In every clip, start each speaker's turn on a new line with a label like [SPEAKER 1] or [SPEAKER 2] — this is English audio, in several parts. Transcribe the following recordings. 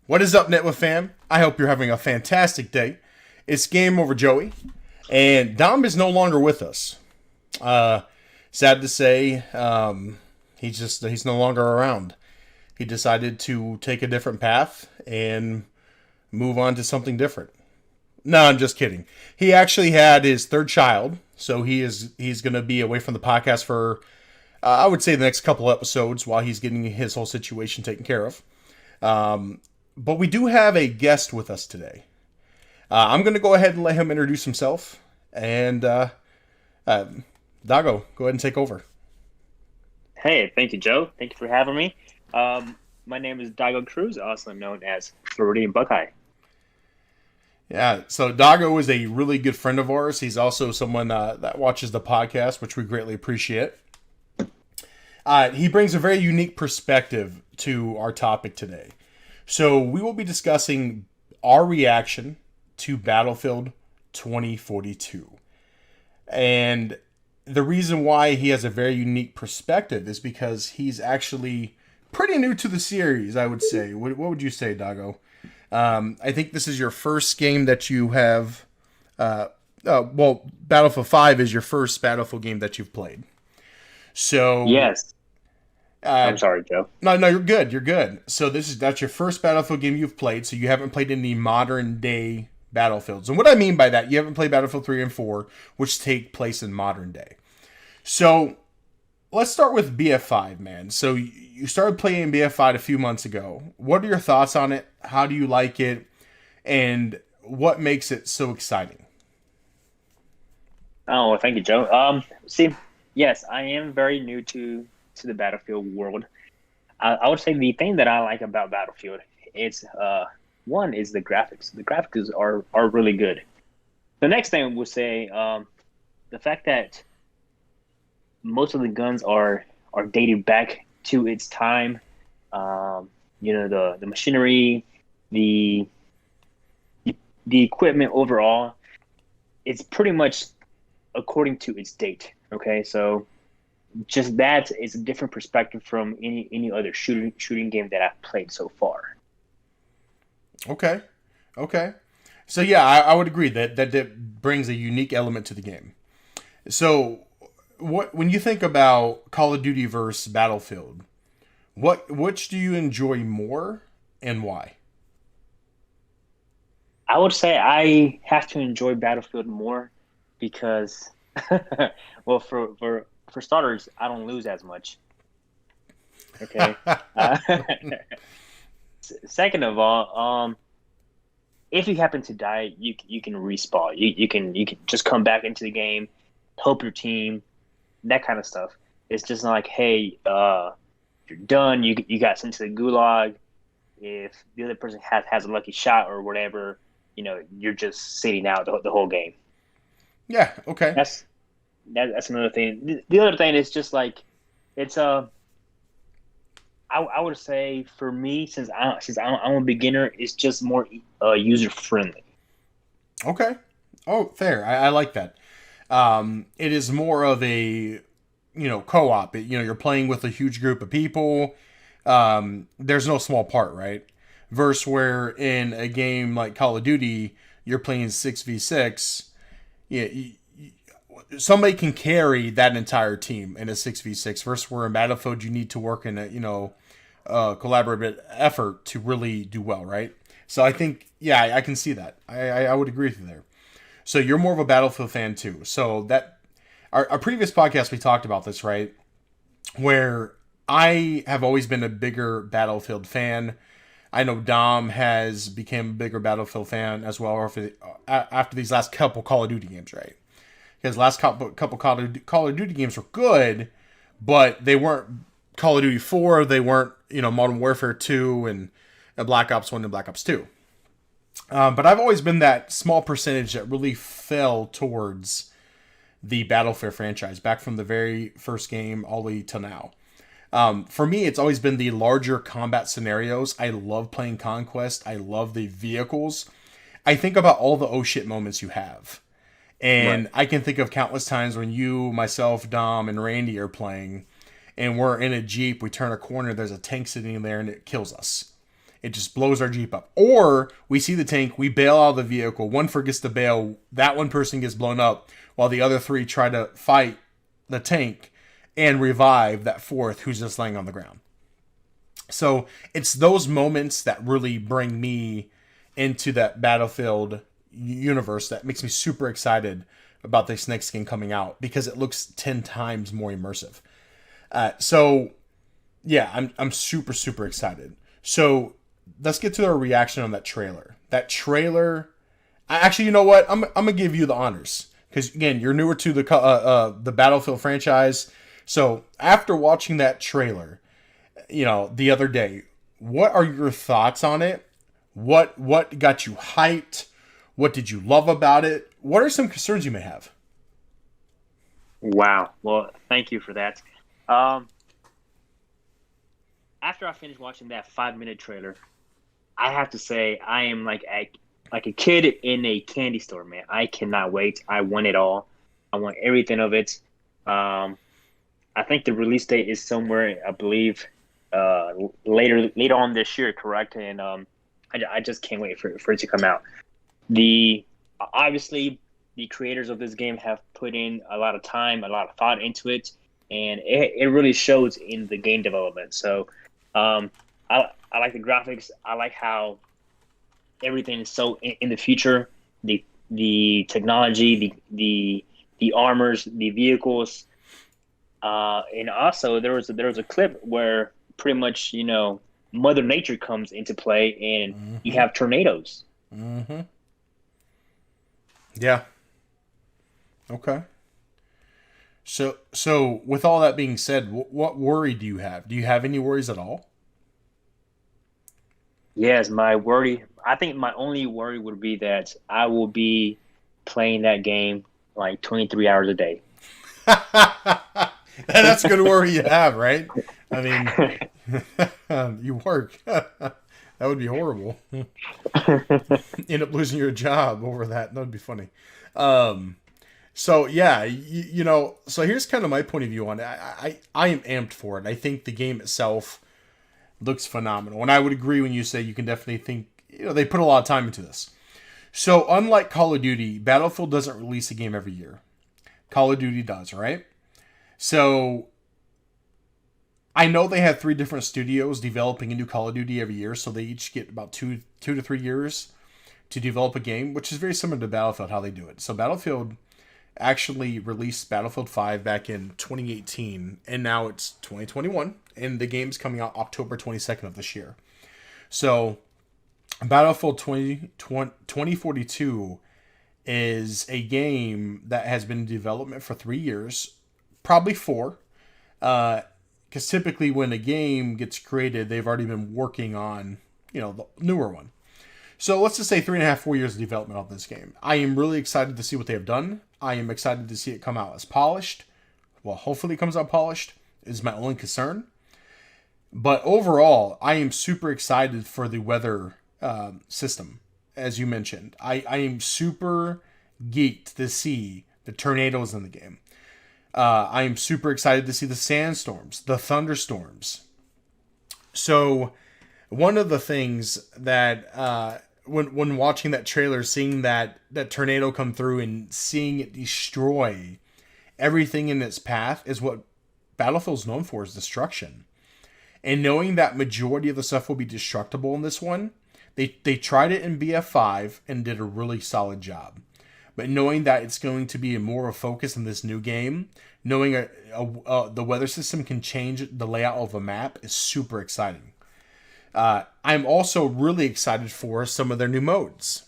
[SPEAKER 1] What is up, Nitwits fam? I hope you're having a fantastic day. It's Game Over Joey, and Dom is no longer with us. Sad to say, he's no longer around. He decided to take a different path and move on to something different. No, I'm just kidding. He actually had his third child, so he's going to be away from the podcast for I would say the next couple episodes while he's getting his whole situation taken care of. But we do have a guest with us today. I'm going to go ahead and let him introduce himself. And Dago, go ahead and take over.
[SPEAKER 2] Hey, thank you, Joe. Thank you for having me. My name is Dago Cruz, also known as Floridian Buckeye.
[SPEAKER 1] Yeah, so Dago is a really good friend of ours. He's also someone that watches the podcast, which we greatly appreciate. He brings a very unique perspective to our topic today. So we will be discussing our reaction to Battlefield 2042. And the reason why he has a very unique perspective is because he's actually pretty new to the series, I would say. What would you say, Dago? I think this is your first game that you have... Battlefield 5 is your first Battlefield game that you've played. So...
[SPEAKER 2] Yes. I'm sorry, Joe.
[SPEAKER 1] No, you're good. You're good. So that's your first Battlefield game you've played. So you haven't played any modern day Battlefields. And what I mean by that, you haven't played Battlefield 3 and 4, which take place in modern day. So let's start with BF5, man. So you started playing BF5 a few months ago. What are your thoughts on it? How do you like it? And what makes it so exciting?
[SPEAKER 2] Oh, well, thank you, Joe. Yes, I am very new to the Battlefield world. I would say the thing that I like about Battlefield is one is the graphics. The graphics are really good. The next thing we'll say the fact that most of the guns are dated back to its time. The machinery, the equipment overall, it's pretty much according to its date. Okay, so just that is a different perspective from any other shooting game that I've played so far.
[SPEAKER 1] Okay. So yeah, I would agree that brings a unique element to the game. So when you think about Call of Duty versus Battlefield, which do you enjoy more and why?
[SPEAKER 2] I would say I have to enjoy Battlefield more because, well, for starters, I don't lose as much. Okay. Second of all, if you happen to die, you can respawn. You can just come back into the game, help your team, that kind of stuff. It's just not like, hey, you're done. You got sent to the gulag. If the other person has a lucky shot or whatever, you're just sitting out the whole game.
[SPEAKER 1] Yeah. Okay.
[SPEAKER 2] That's another thing. The other thing is just like it's I would say for me since I'm a beginner, it's just more user friendly.
[SPEAKER 1] Okay. Oh, fair. I like that. It is more of a co-op. You're playing with a huge group of people. There's no small part, right? Versus where in a game like Call of Duty, you're playing 6v6. Yeah. Somebody can carry that entire team in a 6v6 versus where in Battlefield you need to work in a collaborative effort to really do well, right? So I think I can see that. I would agree with you there. So you're more of a Battlefield fan too. So that our previous podcast we talked about this, right? Where I have always been a bigger Battlefield fan. I know Dom has become a bigger Battlefield fan as well after these last couple Call of Duty games, right? Because last couple Call of Duty games were good, but they weren't Call of Duty 4. They weren't, Modern Warfare 2 and Black Ops 1 and Black Ops 2. But I've always been that small percentage that really fell towards the Battlefield franchise, back from the very first game all the way till now. For me, it's always been the larger combat scenarios. I love playing Conquest. I love the vehicles. I think about all the oh shit moments you have. And right. I can think of countless times when you, myself, Dom, and Randy are playing, and we're in a Jeep, we turn a corner, there's a tank sitting there, and it kills us. It just blows our Jeep up. Or we see the tank, we bail out of the vehicle, one forgets to bail, that one person gets blown up, while the other three try to fight the tank and revive that fourth who's just laying on the ground. So it's those moments that really bring me into that Battlefield universe that makes me super excited about this next game coming out because it looks 10 times more immersive. So yeah, I'm super, super excited. So let's get to our reaction on that trailer. That trailer, actually, you know what? I'm gonna give you the honors because again, you're newer to the Battlefield franchise. So after watching that trailer, the other day, what are your thoughts on it? What got you hyped? What did you love about it? What are some concerns you may have?
[SPEAKER 2] Wow. Well, thank you for that. Um, After I finished watching that 5 minute trailer, I have to say I am like a kid in a candy store, man. I cannot wait. I want it all. I want everything of it. Um, I think the release date is somewhere, I believe, later on this year, correct? And I just can't wait for it to come out. The Obviously the creators of this game have put in a lot of time, a lot of thought into it, and it really shows in the game development. So um, I like the graphics. I like how everything is so in the future. The technology, the armors, the vehicles, and also there was a clip where pretty much Mother Nature comes into play, and you
[SPEAKER 1] Mm-hmm.
[SPEAKER 2] have tornadoes.
[SPEAKER 1] Mm-hmm. Yeah. Okay. So with all that being said, what worry do you have? Do you have any worries at all?
[SPEAKER 2] Yes, my worry. I think my only worry would be that I will be playing that game like 23 hours a day.
[SPEAKER 1] That's a good worry you have, right? I mean, you work. That would be horrible. End up losing your job over that. That would be funny. Um, so yeah, so here's kind of my point of view on it. I am amped for it. I think the game itself looks phenomenal, and I would agree when you say you can definitely think they put a lot of time into this. So unlike Call of Duty, Battlefield doesn't release a game every year. Call of Duty does, right? So I know they have 3 different studios developing a new Call of Duty every year, so they each get about 2 to 3 years to develop a game, which is very similar to Battlefield how they do it. So Battlefield actually released Battlefield 5 back in 2018, and now it's 2021, and the game's coming out October 22nd of this year. So Battlefield 2042 is a game that has been in development for 3 years, probably four. Because typically when a game gets created, they've already been working on, the newer one. So let's just say 3.5, 4 years of development of this game. I am really excited to see what they have done. I am excited to see it come out as polished. Well, hopefully it comes out polished is my only concern. But overall, I am super excited for the weather system, as you mentioned. I am super geeked to see the tornadoes in the game. I am super excited to see the sandstorms, the thunderstorms. So, one of the things that when watching that trailer, seeing that tornado come through and seeing it destroy everything in its path is what Battlefield's known for, is destruction. And knowing that majority of the stuff will be destructible in this one, they tried it in BF5 and did a really solid job. But knowing that it's going to be more of a focus in this new game, knowing the weather system can change the layout of a map is super exciting. I'm also really excited for some of their new modes.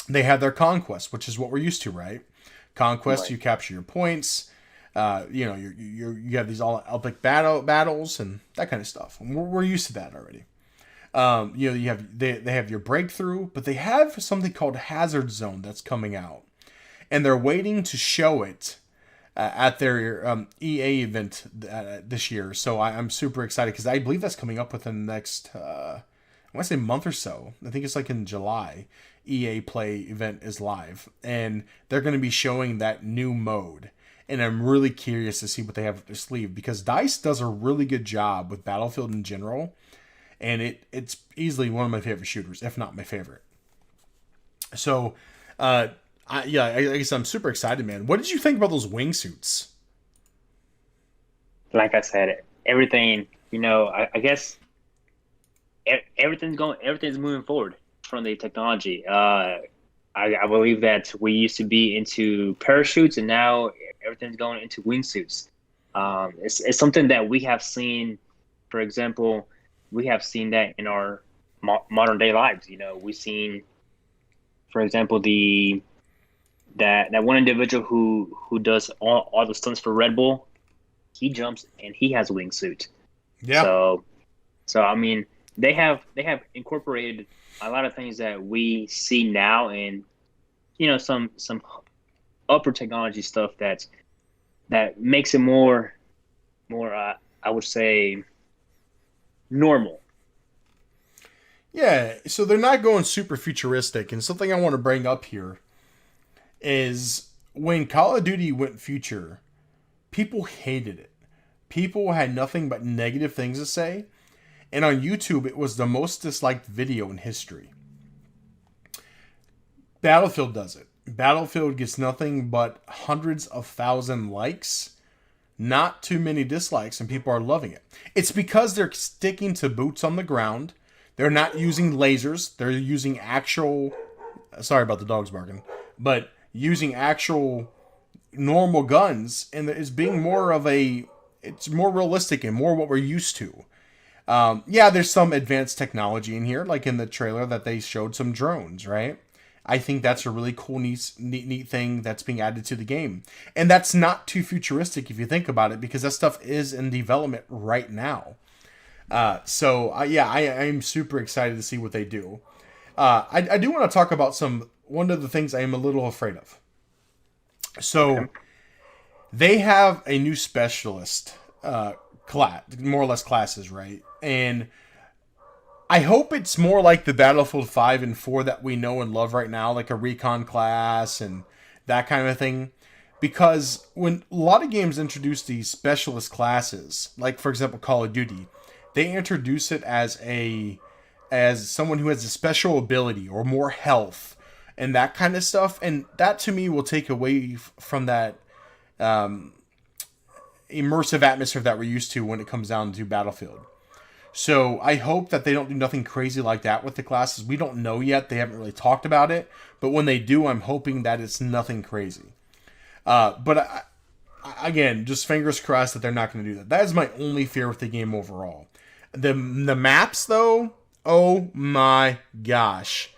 [SPEAKER 1] They have their conquest, which is what we're used to, right? Conquest,
[SPEAKER 2] Right.
[SPEAKER 1] you capture your points. You have these all epic battles and that kind of stuff. And we're used to that already. They have your breakthrough, but they have something called Hazard Zone that's coming out, and they're waiting to show it at their EA event this year. So I'm super excited because I believe that's coming up within the next I want to say month or so. I think it's like in July. EA Play event is live, and they're going to be showing that new mode. And I'm really curious to see what they have up their sleeve because DICE does a really good job with Battlefield in general and it's easily one of my favorite shooters, if not my favorite. So, I guess I'm super excited, man. What did you think about those wingsuits?
[SPEAKER 2] Like I said, everything. I guess everything's moving forward from the technology. I believe that we used to be into parachutes, and now everything's going into wingsuits. It's something that we have seen. For example, we have seen that in our modern day lives. We've seen, for example, the that one individual who does all the stunts for Red Bull. He jumps and he has a wingsuit.
[SPEAKER 1] Yeah.
[SPEAKER 2] So I mean, they have incorporated a lot of things that we see now, and some upper technology stuff that makes it more I would say normal.
[SPEAKER 1] Yeah, so they're not going super futuristic, and something I want to bring up here is when Call of Duty went future, people hated it. People had nothing but negative things to say, and on YouTube, it was the most disliked video in history. Battlefield does it. Battlefield gets nothing but hundreds of thousand likes, not too many dislikes, and people are loving it. It's because they're sticking to boots on the ground. They're not using lasers. They're using actual. Sorry about the dogs barking, but using actual normal guns, and it's being more of a. It's more realistic and more what we're used to. Yeah, there's some advanced technology in here, like in the trailer that they showed some drones, right? I think that's a really cool, neat thing that's being added to the game. And that's not too futuristic if you think about it, because that stuff is in development right now. Yeah, I'm super excited to see what they do. I do want to talk about one of the things I am a little afraid of. So, they have a new specialist class, more or less classes, right? And I hope it's more like the Battlefield 5 and 4 that we know and love right now, like a recon class and that kind of thing. Because when a lot of games introduce these specialist classes, like for example Call of Duty, they introduce it as someone who has a special ability or more health and that kind of stuff. And that to me will take away from that immersive atmosphere that we're used to when it comes down to Battlefield. So I hope that they don't do nothing crazy like that with the classes. We don't know yet. They haven't really talked about it. But when they do, I'm hoping that it's nothing crazy. Again, just fingers crossed that they're not going to do that. That is my only fear with the game overall. The maps, though, oh my gosh.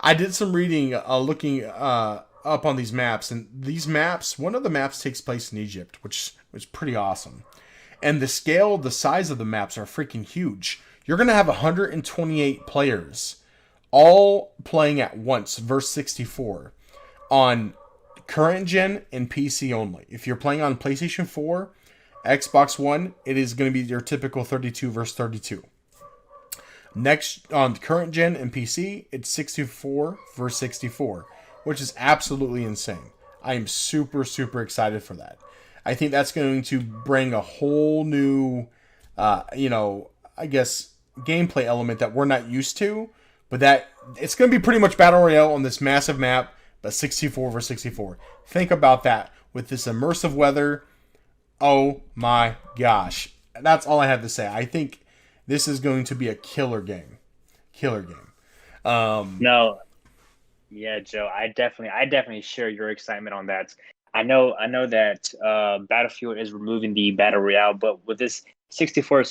[SPEAKER 1] I did some reading, looking up on these maps. And these maps, one of the maps takes place in Egypt, which was pretty awesome. And the scale, the size of the maps are freaking huge. You're going to have 128 players all playing at once versus 64 on current gen and PC only. If you're playing on PlayStation 4, Xbox One, it is going to be your typical 32 versus 32. Next, on current gen and PC, it's 64 versus 64, which is absolutely insane. I am super, super excited for that. I think that's going to bring a whole new, I guess, gameplay element that we're not used to. But that it's going to be pretty much Battle Royale on this massive map, but 64 versus 64. Think about that. With this immersive weather, oh my gosh. That's all I have to say. I think this is going to be a killer game. Killer game.
[SPEAKER 2] No, yeah, Joe, I definitely share your excitement on that. I know that Battlefield is removing the battle royale, but with this 64,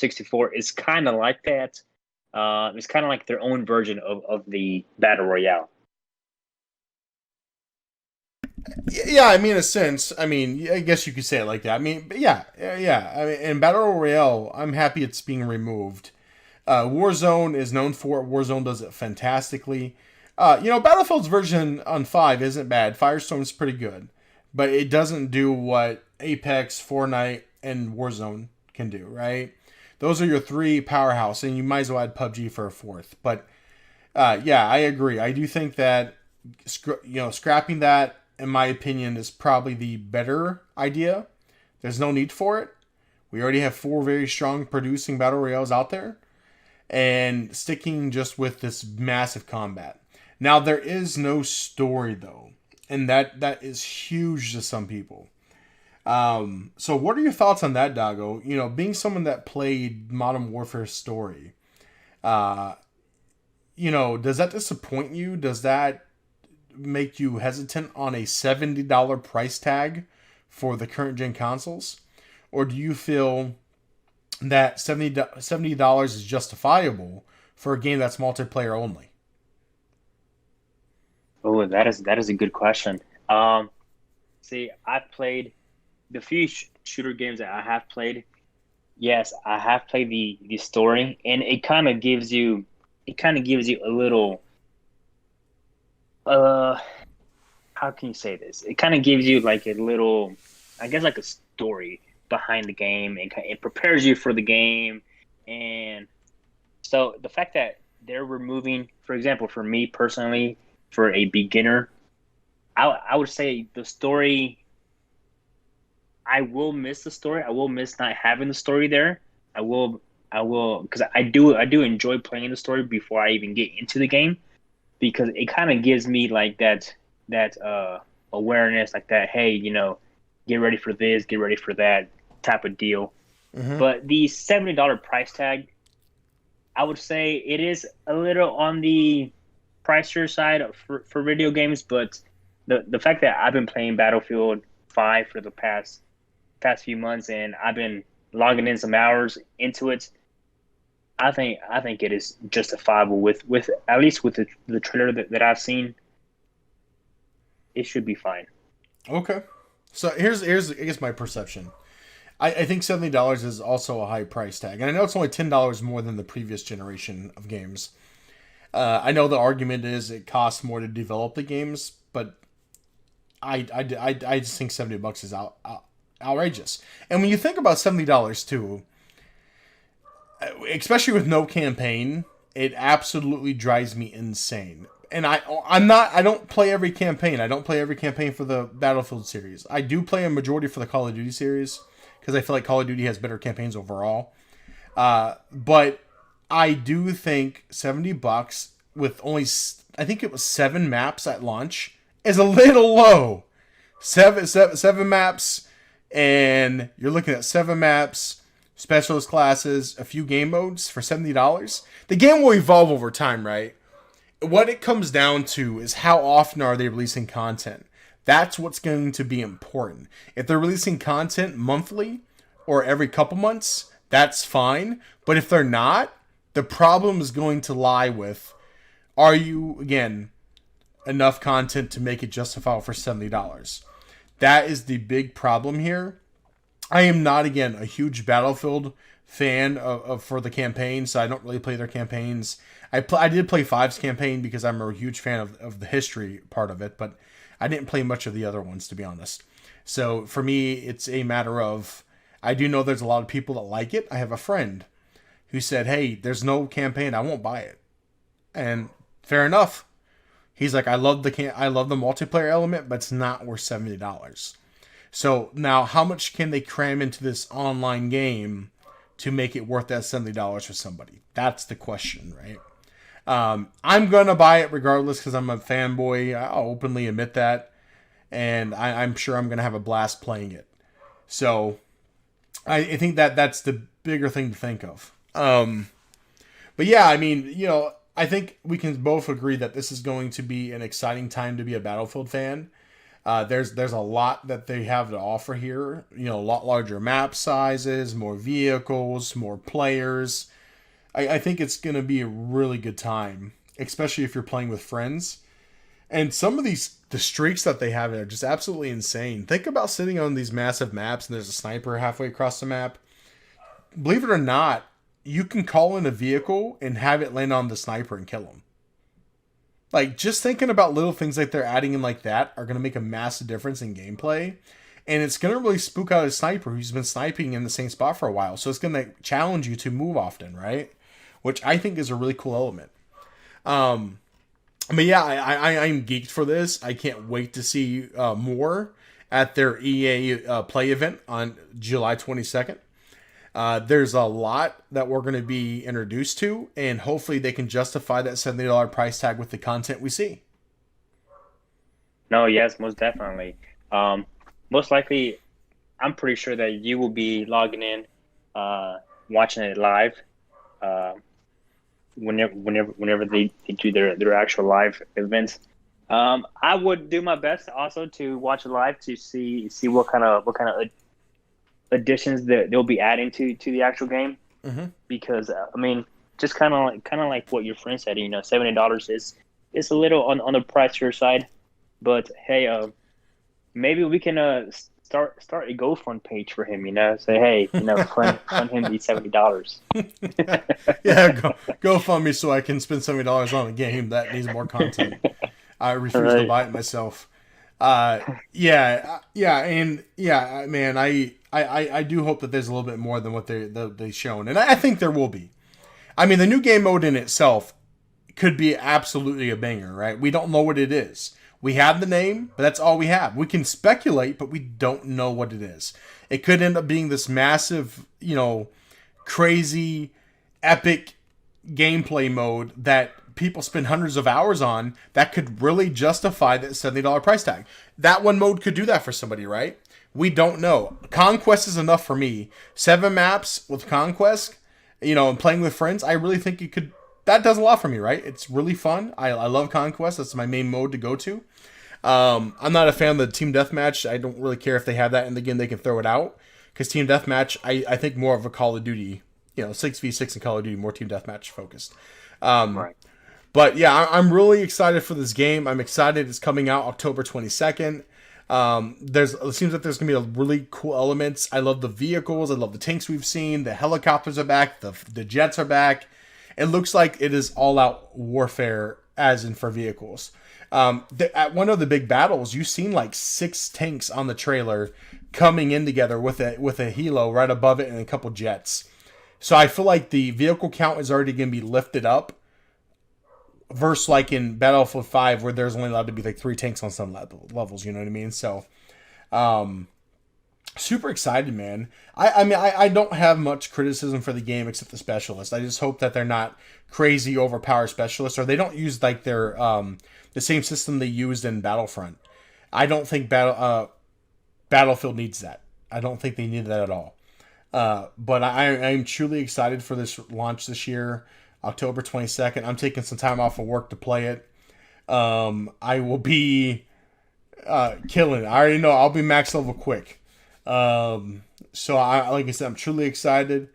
[SPEAKER 2] it's kind of like that. It's kind of like their own version of the battle royale.
[SPEAKER 1] Yeah, I mean, in a sense, I mean, I guess you could say it like that. I mean, but yeah. I mean, in Battle Royale, I'm happy it's being removed. Warzone is known for it. Warzone does it fantastically. Battlefield's version on 5 isn't bad. Firestorm's pretty good. But it doesn't do what Apex, Fortnite, and Warzone can do, right? Those are your three powerhouse, and you might as well add PUBG for a fourth. But, yeah, I agree. I do think that, scrapping that, in my opinion, is probably the better idea. There's no need for it. We already have 4 very strong producing battle royales out there. and sticking just with this massive combat. Now there is no story though, and that is huge to some people. So what are your thoughts on that, Dago? You know, being someone that played Modern Warfare story, uh, you know, does that disappoint you? Does that make you hesitant on a $70 price tag for the current gen consoles? Or do you feel that $70 is justifiable for a game that's multiplayer only?
[SPEAKER 2] Oh, that is a good question. See, I've played the few shooter games that I have played. Yes, I have played the story, and it kind of gives you a little uh how can you say this? It kind of gives you like a little, I guess, like a story behind the game, and it prepares you for the game. And so the fact that they're removing, for example, for me personally, for a beginner, I would say the story. I will miss the story. I will miss not having the story there. I will. I will, because I do enjoy playing the story before I even get into the game, because it kind of gives me like that awareness, like that. Hey, get ready for this, get ready for that type of deal.
[SPEAKER 1] Mm-hmm.
[SPEAKER 2] But the $70 price tag, I would say it is a little on the pricier side for video games. But the fact that I've been playing Battlefield 5 for the past few months, and I've been logging in some hours into it, I think it is justifiable with at least with the trailer that I've seen. It should be fine.
[SPEAKER 1] Okay. So here's I guess my perception. I think $70 is also a high price tag, and I know it's only $10 more than the previous generation of games. I know the argument is it costs more to develop the games, but I just think $70 is outrageous. And when you think about $70 too, especially with no campaign, it absolutely drives me insane. And I don't play every campaign. I don't play every campaign for the Battlefield series. I do play a majority for the Call of Duty series because I feel like Call of Duty has better campaigns overall. But I do think $70 with only, I think it was 7 maps at launch, is a little low. Seven maps, and you're looking at 7 maps, specialist classes, a few game modes for $70. The game will evolve over time, right? What it comes down to is how often are they releasing content. That's what's going to be important. If they're releasing content monthly or every couple months, that's fine. But if they're not, the problem is going to lie with, are you, again, enough content to make it justifiable for $70? That is the big problem here. I am not, again, a huge Battlefield fan of for the campaign, so I don't really play their campaigns. I did play Five's campaign because I'm a huge fan of the history part of it, but I didn't play much of the other ones, to be honest. So for me, it's a matter of, I do know there's a lot of people that like it. I have a friend who said, "Hey, there's no campaign, I won't buy it," and fair enough. He's like, I love the multiplayer element, but it's not worth $70. So now, how much can they cram into this online game to make it worth that $70 for somebody? That's the question, right? I'm gonna buy it regardless because I'm a fanboy. I'll openly admit that, and I'm sure I'm gonna have a blast playing it. So I think that's the bigger thing to think of. But yeah, I mean, I think we can both agree that this is going to be an exciting time to be a Battlefield fan. There's a lot that they have to offer here. A lot larger map sizes, more vehicles, more players. I think it's going to be a really good time, especially if you're playing with friends. And some of the streaks that they have are just absolutely insane. Think about sitting on these massive maps and there's a sniper halfway across the map. Believe it or not, you can call in a vehicle and have it land on the sniper and kill him. Like, just thinking about little things like they're adding in like that are going to make a massive difference in gameplay. And it's going to really spook out a sniper who's been sniping in the same spot for a while. So it's going to challenge you to move often, right? Which I think is a really cool element. But yeah, I'm geeked for this. I can't wait to see more at their EA Play event on July 22nd. There's a lot that we're going to be introduced to, and hopefully they can justify that $70 price tag with the content we see.
[SPEAKER 2] No, yes, most definitely. Um, Most likely, I'm pretty sure that you will be logging in, uh, watching it live. Uh, whenever they do their actual live events. I would do my best also to watch it live to see what kind of additions that they'll be adding to the actual game.
[SPEAKER 1] Mm-hmm.
[SPEAKER 2] Because I mean, just kind of like what your friend said, $70 is a little on the pricier side. But hey, maybe we can start a GoFund page for him. Say hey, fund him these $70.
[SPEAKER 1] Yeah, go fund me so I can spend $70 on a game that needs more content. I refuse to
[SPEAKER 2] Right.
[SPEAKER 1] buy it myself. Yeah, man, I do hope that there's a little bit more than what they shown, and I think there will be. I mean, the new game mode in itself could be absolutely a banger, right? We don't know what it is. We have the name, but that's all we have. We can speculate, but we don't know what it is. It could end up being this massive, crazy, epic gameplay mode that people spend hundreds of hours on that could really justify that $70 price tag. That one mode could do that for somebody, right? We don't know. Conquest is enough for me. 7 maps with Conquest, and playing with friends, I really think it could. That does a lot for me, right? It's really fun. I love Conquest. That's my main mode to go to. I'm not a fan of the Team Deathmatch. I don't really care if they have that in the game. They can throw it out. Because Team Deathmatch, I think more of a Call of Duty, 6v6 in Call of Duty, more Team Deathmatch focused.
[SPEAKER 2] Right.
[SPEAKER 1] But yeah, I'm really excited for this game. I'm excited it's coming out October 22nd. It seems like there's going to be a really cool elements. I love the vehicles. I love the tanks we've seen. The helicopters are back. The jets are back. It looks like it is all-out warfare, as in for vehicles. At one of the big battles, you've seen like 6 tanks on the trailer coming in together with a helo right above it and a couple jets. So I feel like the vehicle count is already going to be lifted up. Versus like in Battlefield 5, where there's only allowed to be like 3 tanks on some levels. You know what I mean? So, super excited, man. I don't have much criticism for the game except the specialists. I just hope that they're not crazy overpowered specialists, or they don't use like their the same system they used in Battlefront. I don't think Battlefield needs that. I don't think they need that at all. But I'm truly excited for this launch this year, October 22nd. I'm taking some time off of work to play it. I will be killing it. I already know I'll be max level quick. So like I said, I'm truly excited.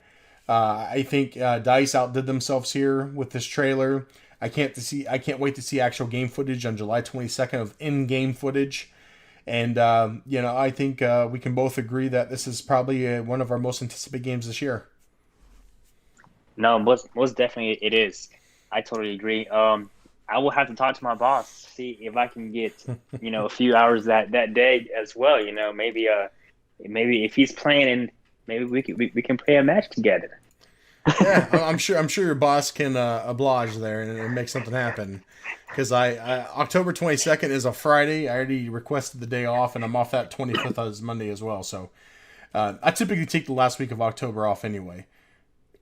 [SPEAKER 1] I think DICE outdid themselves here with this trailer. I can't wait to see actual game footage on July 22nd of in-game footage. And I think we can both agree that this is probably one of our most anticipated games this year.
[SPEAKER 2] No, most definitely it is. I totally agree. I will have to talk to my boss, see if I can get a few hours that day as well. Maybe if he's playing, and maybe we can play a match together.
[SPEAKER 1] Yeah, I'm sure your boss can oblige there and make something happen. Because October 22nd is a Friday. I already requested the day off, and I'm off that 25th as Monday as well. So I typically take the last week of October off anyway,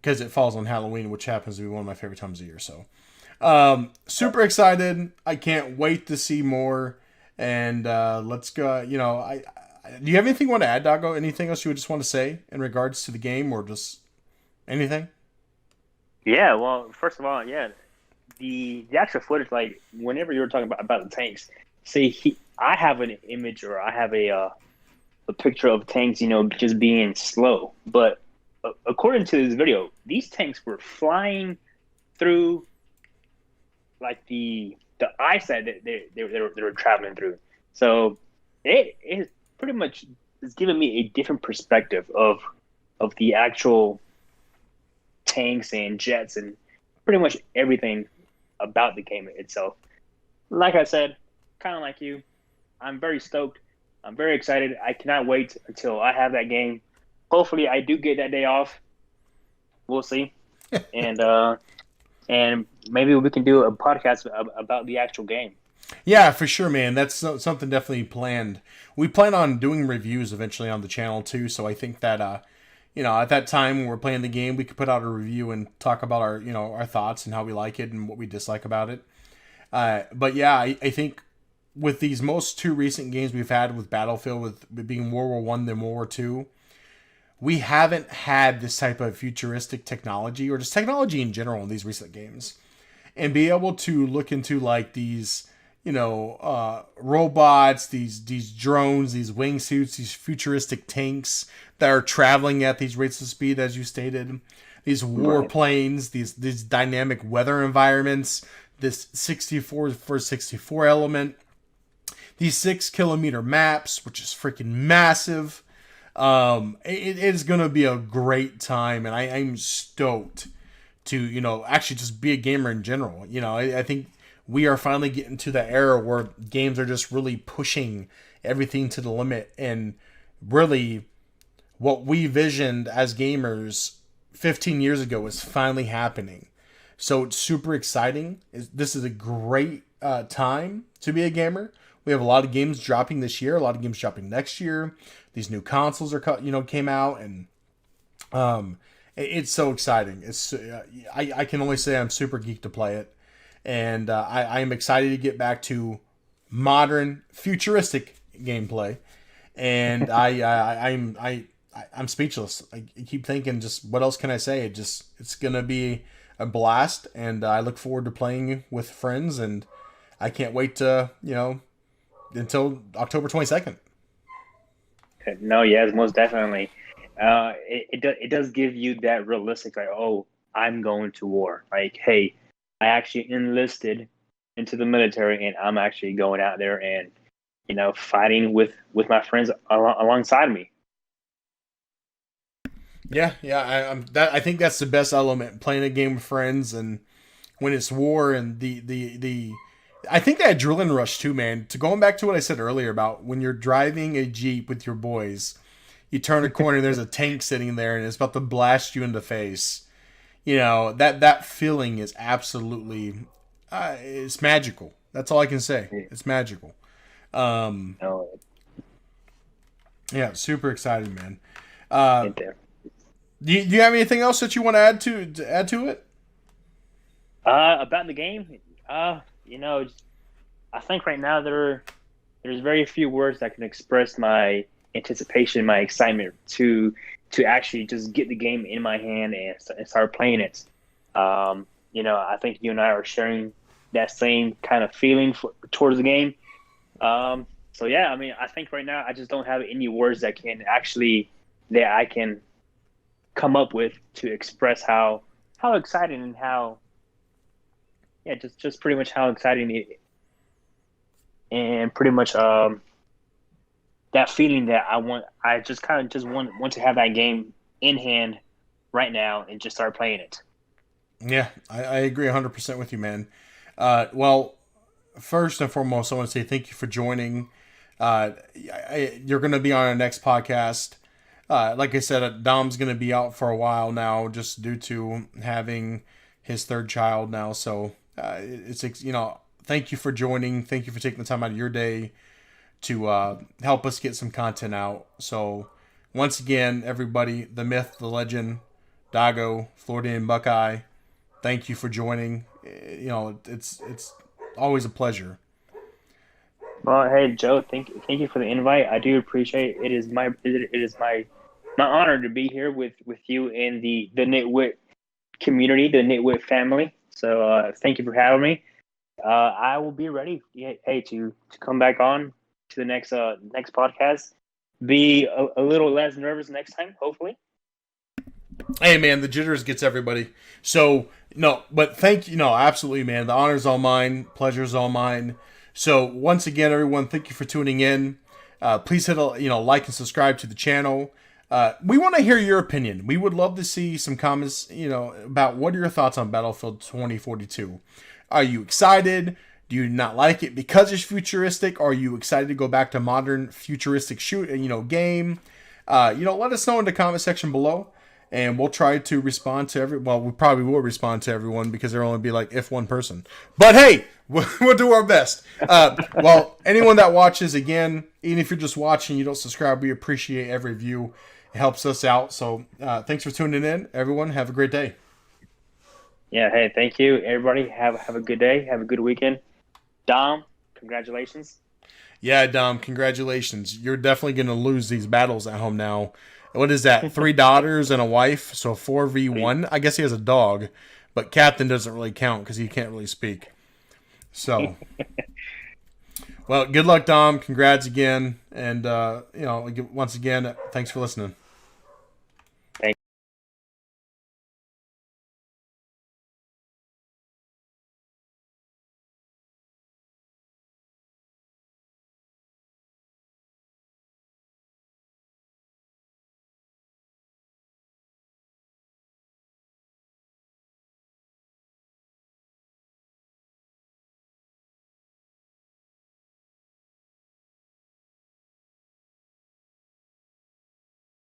[SPEAKER 1] because it falls on Halloween, which happens to be one of my favorite times of year. So super excited. I can't wait to see more. And let's go. Do you have anything you want to add, Doggo? Anything else you would just want to say in regards to the game, or just anything?
[SPEAKER 2] Yeah. Well, first of all, yeah, the actual footage, like whenever you were talking about the tanks, see, I have an image, or I have a picture of tanks, just being slow. But according to this video, these tanks were flying through like the ice that they were traveling through. So it pretty much is giving me a different perspective of the actual tanks and jets and pretty much everything about the game itself. Like I said, kind of like you, I'm very stoked. I'm very excited. I cannot wait until I have that game. Hopefully, I do get that day off. We'll see, and maybe we can do a podcast about the actual game.
[SPEAKER 1] Yeah, for sure, man. That's something definitely planned. We plan on doing reviews eventually on the channel too. So I think that at that time when we're playing the game, we could put out a review and talk about our thoughts and how we like it and what we dislike about it. But yeah, I think with these most two recent games we've had with Battlefield, with being World War One, then World War Two, we haven't had this type of futuristic technology or just technology in general in these recent games, and be able to look into like these robots, these drones, these wingsuits, these futuristic tanks that are traveling at these rates of speed, as you stated, these warplanes, these dynamic weather environments, this 64 for 64 element, these 6 kilometer maps, which is freaking massive. It is going to be a great time, and I'm stoked to, actually just be a gamer in general. I think we are finally getting to the era where games are just really pushing everything to the limit, and really what we visioned as gamers 15 years ago is finally happening. So it's super exciting. This is a great time to be a gamer. We have a lot of games dropping this year, a lot of games dropping next year. These new consoles came out, and it's so exciting. It's I can only say I'm super geeked to play it. And I am excited to get back to modern, futuristic gameplay. And I'm speechless. I keep thinking, just what else can I say? It's gonna be a blast, and I look forward to playing with friends. And I can't wait to until October 22nd.
[SPEAKER 2] No, yes, most definitely. It does give you that realistic, like, oh, I'm going to war. Like, hey, I actually enlisted into the military, and I'm actually going out there and, fighting with my friends alongside me.
[SPEAKER 1] Yeah. I think that's the best element, playing a game with friends, and when it's war, and the I think that adrenaline rush too, man. To going back to what I said earlier about when you're driving a Jeep with your boys, you turn a corner, there's a tank sitting there, and it's about to blast you in the face. That feeling is absolutely it's magical. That's all I can say. It's magical.
[SPEAKER 2] No,
[SPEAKER 1] Yeah, super excited, man.
[SPEAKER 2] right there.
[SPEAKER 1] Do you have anything else that you want to add to it?
[SPEAKER 2] About the game, I think right now there's very few words that can express my anticipation, my excitement to actually just get the game in my hand and start playing it. I think you and I are sharing that same kind of feeling towards the game. So yeah, I mean, I think right now I just don't have any words that I can come up with to express how exciting and how, yeah, just pretty much how exciting it, and pretty much that feeling that I just kind of just want to have that game in hand right now and just start playing it.
[SPEAKER 1] Yeah, I agree 100% with you, man. Well, first and foremost, I want to say thank you for joining. You're going to be on our next podcast. Like I said, Dom's going to be out for a while now, just due to having his third child now. So thank you for joining. Thank you for taking the time out of your day to help us get some content out. So once again, everybody, the myth, the legend, Dago, Floridian Buckeye, thank you for joining. It's always a pleasure.
[SPEAKER 2] Well, hey Joe, thank you for the invite. I do appreciate it. It is my honor to be here with you in the Nitwit community, the Nitwit family. So thank you for having me. I will be ready, to come back on to the next podcast. Be a little less nervous next time, hopefully.
[SPEAKER 1] Hey man, the jitters gets everybody. So no, but thank you. No, absolutely, man. The honor's all mine. Pleasure's all mine. So once again, everyone, thank you for tuning in. Please hit like and subscribe to the channel. We want to hear your opinion. We would love to see some comments, about what are your thoughts on Battlefield 2042. Are you excited? Do you not like it because it's futuristic? Are you excited to go back to modern futuristic game? Let us know in the comment section below, and we'll try to respond to we probably will respond to everyone, because there'll only be if one person. But hey, we'll do our best. Anyone that watches, again, even if you're just watching, you don't subscribe, we appreciate every view. It helps us out. So thanks for tuning in, everyone. Have a great day.
[SPEAKER 2] Yeah. Hey, thank you, everybody. Have a good day. Have a good weekend. Dom, congratulations.
[SPEAKER 1] Yeah, Dom, congratulations. You're definitely going to lose these battles at home now. What is that? Three daughters and a wife, so 4v1. I guess he has a dog, but Captain doesn't really count because he can't really speak. So, well, good luck, Dom. Congrats again. And, once again, thanks for listening.